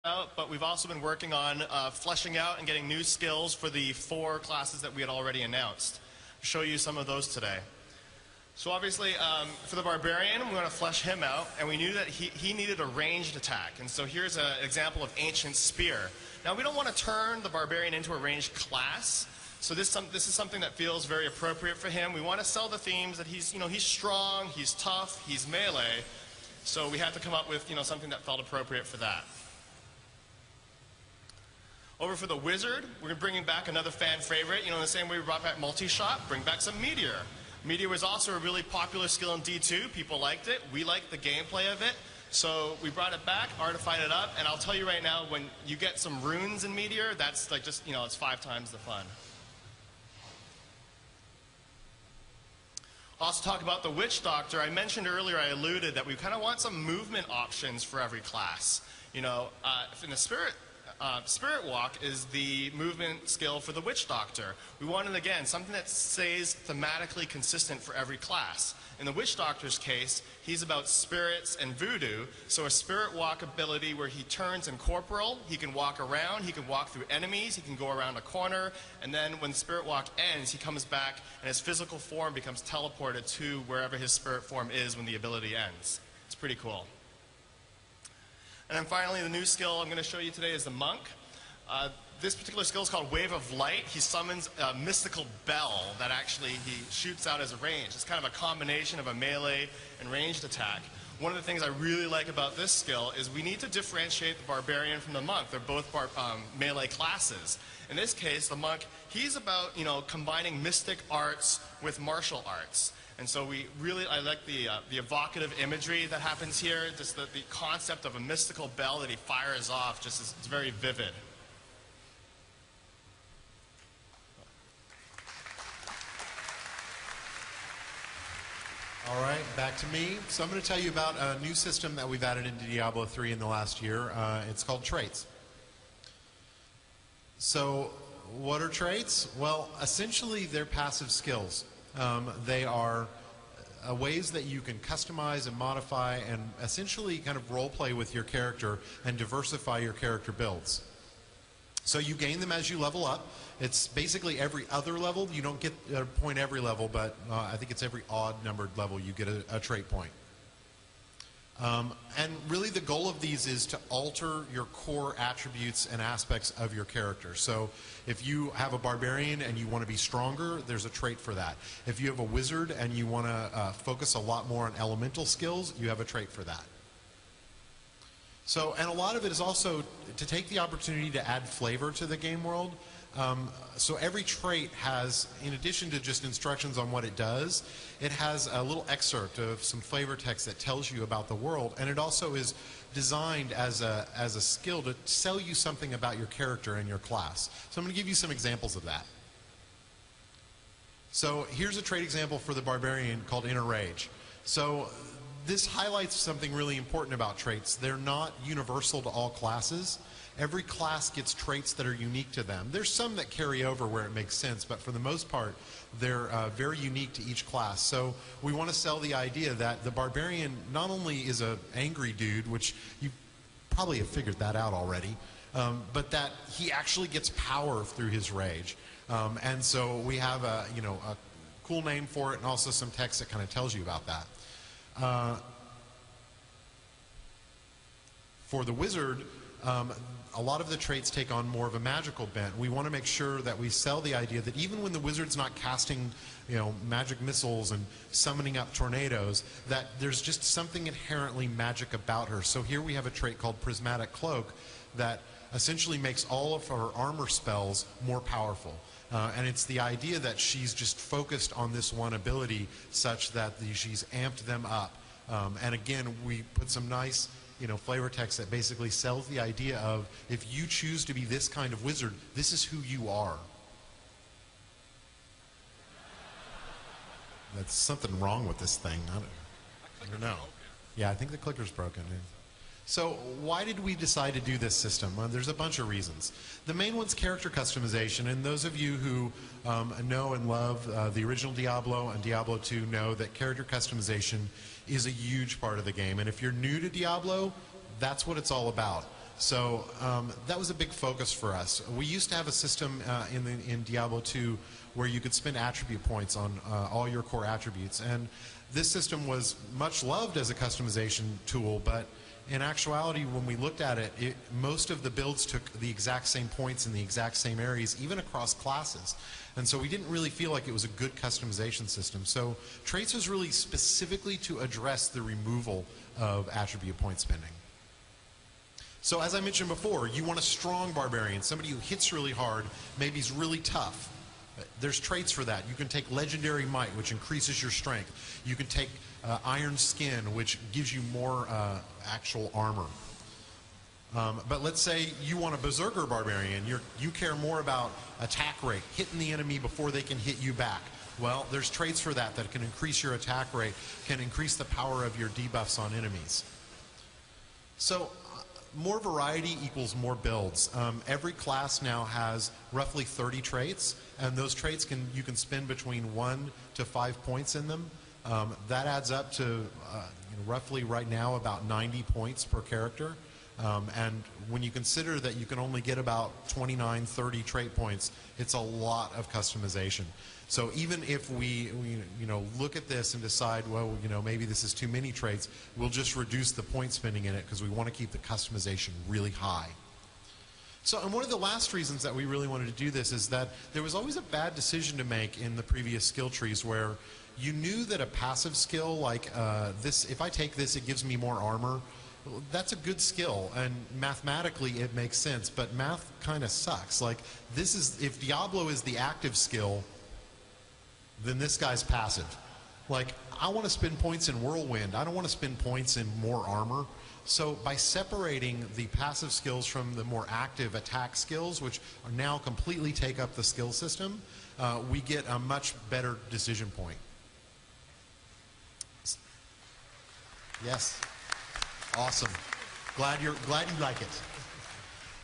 out, but we've also been working on fleshing out and getting new skills for the 4 classes that we had already announced. I'll show you some of those today. So obviously, for the Barbarian, we want to flesh him out, and we knew that he needed a ranged attack. And so here's an example of Ancient Spear. Now, we don't want to turn the Barbarian into a ranged class, so this is something that feels very appropriate for him. We want to sell the themes that he's strong, he's tough, he's melee, so we had to come up with something that felt appropriate for that. Over for the Wizard, we're bringing back another fan favorite. In the same way we brought back Multi-Shot, bring back some Meteor. Meteor was also a really popular skill in D2. People liked it. We liked the gameplay of it. So we brought it back, artified it up, and I'll tell you right now, when you get some runes in Meteor, that's like just, it's 5 times the fun. Also talk about the Witch Doctor. I mentioned earlier, I alluded that we kind of want some movement options for every class. In the Spirit Walk is the movement skill for the Witch Doctor. We wanted, again, something that stays thematically consistent for every class. In the Witch Doctor's case, he's about spirits and voodoo, so a Spirit Walk ability where he turns incorporeal, he can walk around, he can walk through enemies, he can go around a corner, and then when the Spirit Walk ends, he comes back and his physical form becomes teleported to wherever his spirit form is when the ability ends. It's pretty cool. And then finally, the new skill I'm going to show you today is the Monk. This particular skill is called Wave of Light. He summons a mystical bell that actually he shoots out as a range. It's kind of a combination of a melee and ranged attack. One of the things I really like about this skill is we need to differentiate the Barbarian from the Monk. They're both melee classes. In this case, the Monk, he's about combining mystic arts with martial arts. And so I like the evocative imagery that happens here, just the concept of a mystical bell that he fires off, it's very vivid. All right, back to me. So I'm going to tell you about a new system that we've added into Diablo 3 in the last year. It's called traits. So what are traits? Well, essentially they're passive skills. They are ways that you can customize and modify and essentially kind of role play with your character and diversify your character builds. So you gain them as you level up. It's basically every other level. You don't get a point every level, but I think it's every odd numbered level you get a trait point. And really the goal of these is to alter your core attributes and aspects of your character. So if you have a Barbarian and you want to be stronger, there's a trait for that. If you have a Wizard and you want to focus a lot more on elemental skills, you have a trait for that. So, and a lot of it is also to take the opportunity to add flavor to the game world. So every trait has, in addition to just instructions on what it does, it has a little excerpt of some flavor text that tells you about the world, and it also is designed as a skill to sell you something about your character and your class. So I'm going to give you some examples of that. So here's a trait example for the Barbarian called Inner Rage. So this highlights something really important about traits. They're not universal to all classes. Every class gets traits that are unique to them. There's some that carry over where it makes sense, but for the most part, they're very unique to each class. So we want to sell the idea that the Barbarian not only is an angry dude, which you probably have figured that out already, but that he actually gets power through his rage. And so we have a cool name for it and also some text that kind of tells you about that. For the Wizard, a lot of the traits take on more of a magical bent. We want to make sure that we sell the idea that even when the Wizard's not casting, magic missiles and summoning up tornadoes, that there's just something inherently magic about her. So here we have a trait called Prismatic Cloak that essentially makes all of her armor spells more powerful. And it's the idea that she's just focused on this one ability such that she's amped them up. And again, we put some nice flavor text that basically sells the idea of if you choose to be this kind of wizard, this is who you are. That's something wrong with this thing. I don't know. Yeah, I think the clicker's broken. So why did we decide to do this system? There's a bunch of reasons. The main one's character customization, and those of you who know and love the original Diablo and Diablo 2 know that character customization is a huge part of the game. And if you're new to Diablo, that's what it's all about. So that was a big focus for us. We used to have a system in Diablo 2 where you could spend attribute points on all your core attributes. And this system was much loved as a customization tool, but in actuality, when we looked at it, most of the builds took the exact same points in the exact same areas, even across classes. And so we didn't really feel like it was a good customization system. So traits was really specifically to address the removal of attribute point spending. So as I mentioned before, you want a strong barbarian, somebody who hits really hard, maybe is really tough. There's traits for that. You can take Legendary Might, which increases your strength. You can take Iron Skin, which gives you more actual armor. But let's say you want a Berserker Barbarian. You care more about attack rate, hitting the enemy before they can hit you back. Well, there's traits for that that can increase your attack rate, can increase the power of your debuffs on enemies. So more variety equals more builds. Every class now has roughly 30 traits, and those traits you can spend between 1 to 5 points in them. That adds up to roughly right now about 90 points per character. And when you consider that you can only get about 29, 30 trait points, it's a lot of customization. So even if we look at this and decide, well, maybe this is too many traits, we'll just reduce the point spending in it because we want to keep the customization really high. So, and one of the last reasons that we really wanted to do this is that there was always a bad decision to make in the previous skill trees where you knew that a passive skill like this, if I take this, it gives me more armor. That's a good skill, and mathematically it makes sense, but math kind of sucks. Like, this is, if Diablo is the active skill, then this guy's passive. Like, I want to spend points in Whirlwind. I don't want to spend points in more armor. So by separating the passive skills from the more active attack skills, which are now completely take up the skill system, we get a much better decision point. Yes. Awesome. Glad you like it.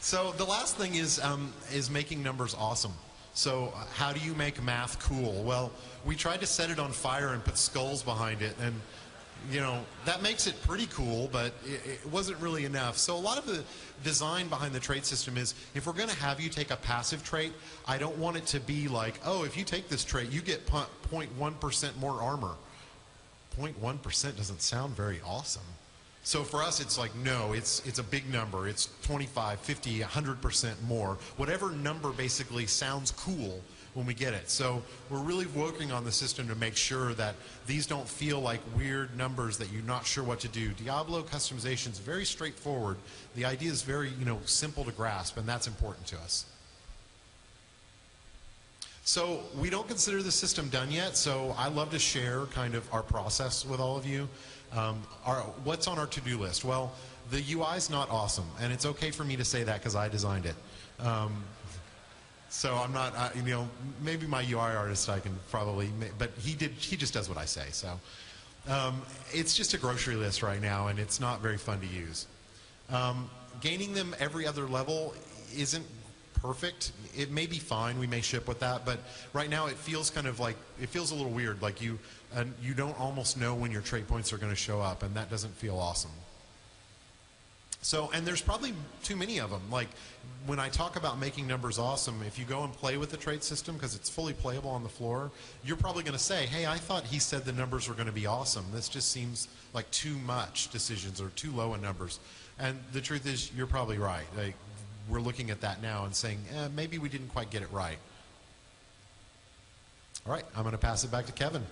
So the last thing is making numbers awesome. So how do you make math cool? Well, we tried to set it on fire and put skulls behind it, and that makes it pretty cool, but it wasn't really enough. So a lot of the design behind the trait system is, if we're going to have you take a passive trait, I don't want it to be like, oh, if you take this trait, you get 0.1% more armor. 0.1% doesn't sound very awesome. So for us, it's like, no, it's a big number. It's 25, 50, 100% more. Whatever number basically sounds cool when we get it. So we're really working on the system to make sure that these don't feel like weird numbers that you're not sure what to do. Diablo customization is very straightforward. The idea is very, simple to grasp, and that's important to us. So we don't consider the system done yet, so I love to share kind of our process with all of you. What's on our to-do list? Well, the UI is not awesome, and it's okay for me to say that because I designed it. So I'm not, maybe my UI artist I can probably, but he just does what I say. So it's just a grocery list right now, and it's not very fun to use. Gaining them every other level isn't perfect. It may be fine. We may ship with that, but right now it feels kind of like, it feels a little weird. Like you don't almost know when your trait points are going to show up, and that doesn't feel awesome. So, and there's probably too many of them. Like, when I talk about making numbers awesome, if you go and play with the trait system, because it's fully playable on the floor, you're probably going to say, hey, I thought he said the numbers were going to be awesome. This just seems like too much decisions or too low in numbers. And the truth is, you're probably right. Like, we're looking at that now and saying, maybe we didn't quite get it right. All right, I'm going to pass it back to Kevin.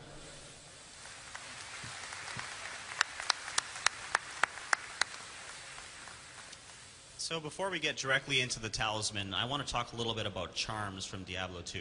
So before we get directly into the talisman, I want to talk a little bit about charms from Diablo 2.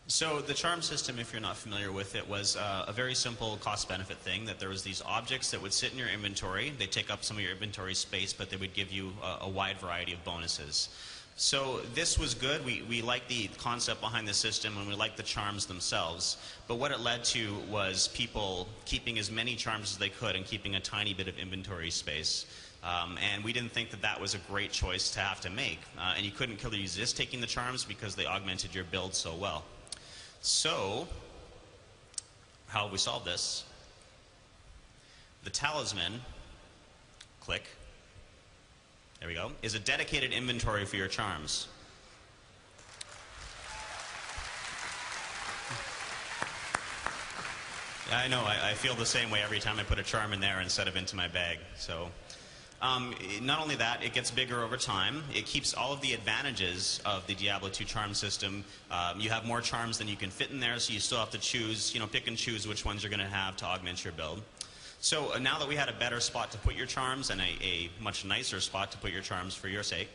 So the charm system, if you're not familiar with it, was a very simple cost-benefit thing, that there was these objects that would sit in your inventory. They take up some of your inventory space, but they would give you a wide variety of bonuses. So this was good. We liked the concept behind the system, and we liked the charms themselves. But what it led to was people keeping as many charms as they could and keeping a tiny bit of inventory space. And we didn't think that that was a great choice to have to make. And you couldn't really resist taking the charms because they augmented your build so well. So, how have we solved this? The talisman, click, there we go, is a dedicated inventory for your charms. Yeah, I know, I feel the same way every time I put a charm in there instead of into my bag. So, not only that, it gets bigger over time. It keeps all of the advantages of the Diablo 2 charm system. You have more charms than you can fit in there, so you still have to choose, pick and choose which ones you're going to have to augment your build. So now that we had a better spot to put your charms and a much nicer spot to put your charms for your sake,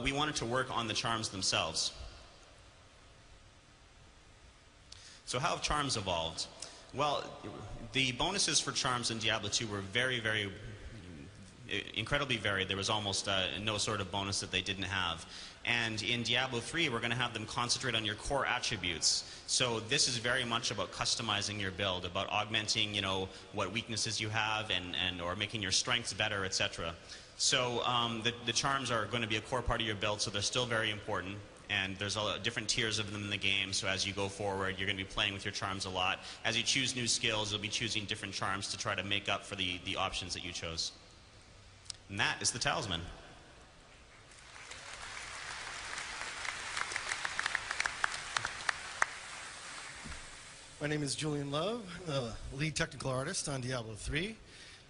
we wanted to work on the charms themselves. So how have charms evolved? Well, the bonuses for charms in Diablo 2 were very, very incredibly varied. There was almost no sort of bonus that they didn't have. And in Diablo 3, we're going to have them concentrate on your core attributes. So this is very much about customizing your build, about augmenting, what weaknesses you have or making your strengths better, etc. So the charms are going to be a core part of your build, so they're still very important. And there's different tiers of them in the game, so as you go forward, you're going to be playing with your charms a lot. As you choose new skills, you'll be choosing different charms to try to make up for the options that you chose. And that is the talisman. My name is Julian Love, the lead technical artist on Diablo 3,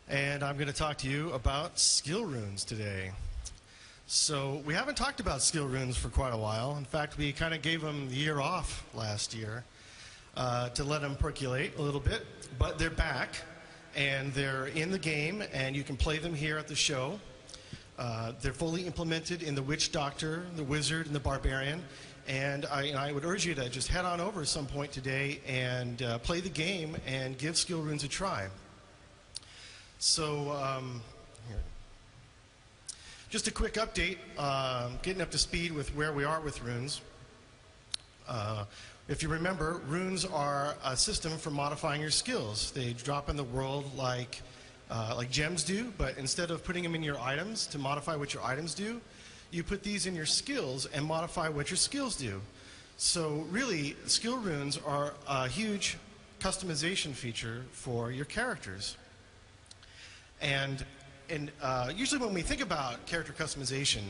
and I'm going to talk to you about skill runes today. So we haven't talked about skill runes for quite a while. In fact, we kind of gave them the year off last year to let them percolate a little bit, but they're back and they're in the game and you can play them here at the show. They're fully implemented in the Witch Doctor, the Wizard, and the Barbarian. And I would urge you to just head on over at some point today and play the game and give skill runes a try. So, here. Just a quick update, getting up to speed with where we are with runes. If you remember, runes are a system for modifying your skills. They drop in the world like gems do, but instead of putting them in your items to modify what your items do, you put these in your skills and modify what your skills do. So really, skill runes are a huge customization feature for your characters. And usually when we think about character customization,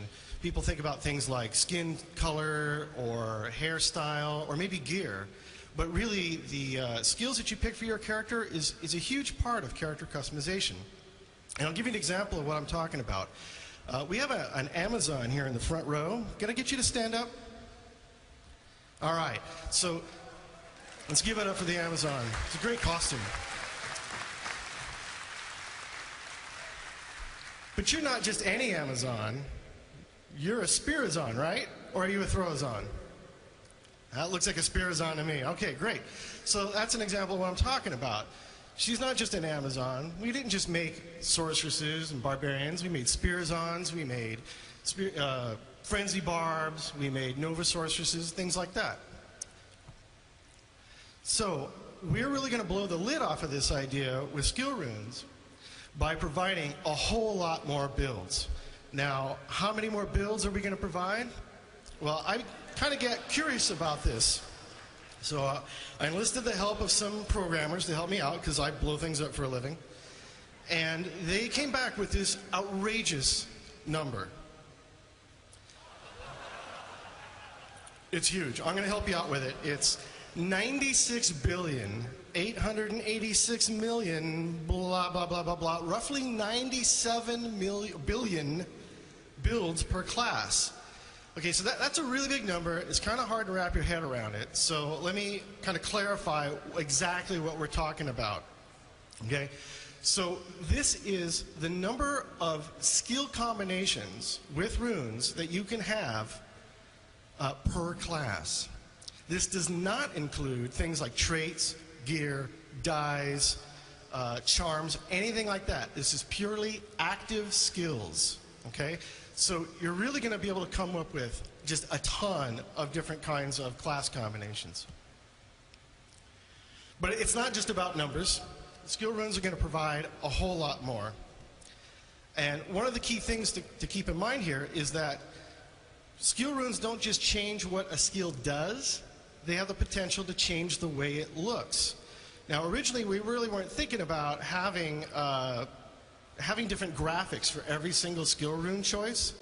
people think about things like skin color or hairstyle or maybe gear. But really, the skills that you pick for your character is a huge part of character customization. And I'll give you an example of what I'm talking about. We have an Amazon here in the front row. Can I get you to stand up? All right. So let's give it up for the Amazon. It's a great costume. But you're not just any Amazon. You're a Spirazon, right? Or are you a Throwazon? That looks like a Spirazon to me. Okay, great. So that's an example of what I'm talking about. She's not just an Amazon. We didn't just make sorceresses and barbarians. We made Spirazons. We made frenzy barbs. We made nova sorceresses, things like that. So we're really going to blow the lid off of this idea with skill runes by providing a whole lot more builds. Now, how many more builds are we going to provide? Well, I kind of get curious about this. So I enlisted the help of some programmers to help me out because I blow things up for a living. And they came back with this outrageous number. It's huge. I'm going to help you out with it. It's 96,886,000,000, blah, blah, blah, blah, blah, roughly 97 billion builds per class. Okay, so that's a really big number. It's kind of hard to wrap your head around it. So let me kind of clarify exactly what we're talking about. Okay, so this is the number of skill combinations with runes that you can have per class. This does not include things like traits, gear, dyes, charms, anything like that. This is purely active skills, okay? So you're really going to be able to come up with just a ton of different kinds of class combinations. But it's not just about numbers. Skill runes are going to provide a whole lot more. And one of the key things to keep in mind here is that skill runes don't just change what a skill does, they have the potential to change the way it looks. Now, originally, we really weren't thinking about having having different graphics for every single skill rune choice